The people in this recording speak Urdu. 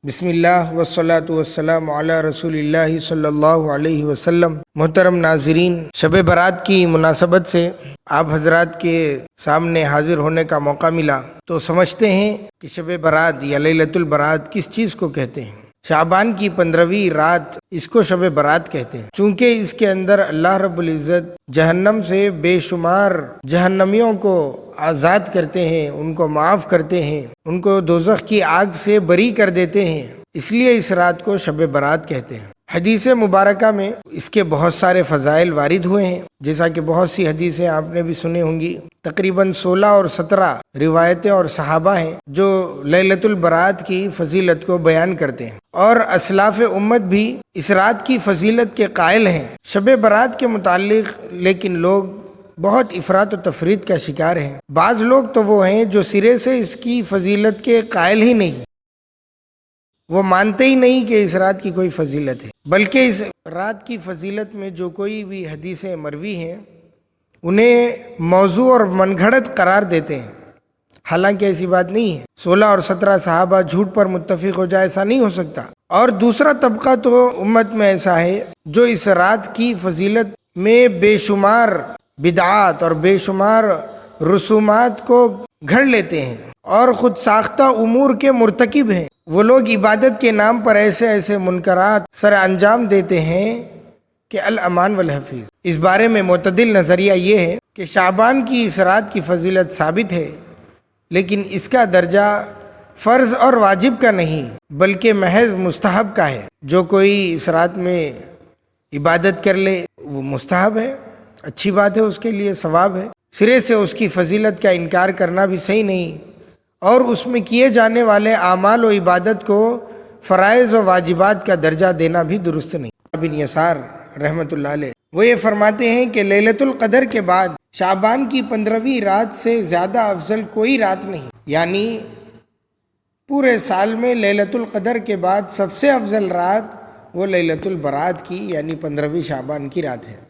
بسم اللہ والصلاة والسلام علی رسول اللہ صلی اللہ علیہ وسلم۔ محترم ناظرین، شب برات کی مناسبت سے آپ حضرات کے سامنے حاضر ہونے کا موقع ملا تو سمجھتے ہیں کہ شب برات یا لیلۃ البرات کس چیز کو کہتے ہیں۔ شعبان کی 15ویں رات اس کو شب برات کہتے ہیں، چونکہ اس کے اندر اللہ رب العزت جہنم سے بے شمار جہنمیوں کو آزاد کرتے ہیں، ان کو معاف کرتے ہیں، ان کو دوزخ کی آگ سے بری کر دیتے ہیں، اس لیے اس رات کو شب برات کہتے ہیں۔ حدیث مبارکہ میں اس کے بہت سارے فضائل وارد ہوئے ہیں، جیسا کہ بہت سی حدیثیں آپ نے بھی سنی ہوں گی۔ تقریباً 16 اور 17 روایتیں اور صحابہ ہیں جو لیلۃ البرات کی فضیلت کو بیان کرتے ہیں، اور اسلاف امت بھی اس رات کی فضیلت کے قائل ہیں۔ شب برات کے متعلق لیکن لوگ بہت افراط و تفرید کا شکار ہیں۔ بعض لوگ تو وہ ہیں جو سرے سے اس کی فضیلت کے قائل ہی نہیں، وہ مانتے ہی نہیں کہ اس رات کی کوئی فضیلت ہے، بلکہ اس رات کی فضیلت میں جو کوئی بھی حدیثیں مروی ہیں انہیں موضوع اور من گھڑت قرار دیتے ہیں، حالانکہ ایسی بات نہیں ہے۔ 16 اور 17 صحابہ جھوٹ پر متفق ہو جائے، ایسا نہیں ہو سکتا۔ اور دوسرا طبقہ تو امت میں ایسا ہے جو اس رات کی فضیلت میں بے شمار بدعات اور بے شمار رسومات کو گھڑ لیتے ہیں اور خود ساختہ امور کے مرتکب ہیں۔ وہ لوگ عبادت کے نام پر ایسے ایسے منکرات سر انجام دیتے ہیں کہ الامان والحفیظ۔ اس بارے میں معتدل نظریہ یہ ہے کہ شعبان کی اس رات کی فضیلت ثابت ہے، لیکن اس کا درجہ فرض اور واجب کا نہیں بلکہ محض مستحب کا ہے۔ جو کوئی اس رات میں عبادت کر لے وہ مستحب ہے، اچھی بات ہے، اس کے لیے ثواب ہے۔ سرے سے اس کی فضیلت کا انکار کرنا بھی صحیح نہیں، اور اس میں کیے جانے والے اعمال و عبادت کو فرائض و واجبات کا درجہ دینا بھی درست نہیں۔ بن یسار رحمۃ اللہ علیہ وہ یہ فرماتے ہیں کہ لیلۃ القدر کے بعد شعبان کی 15ویں رات سے زیادہ افضل کوئی رات نہیں، یعنی پورے سال میں لیلۃ القدر کے بعد سب سے افضل رات وہ لیلۃ البرات کی یعنی 15ویں شعبان کی رات ہے۔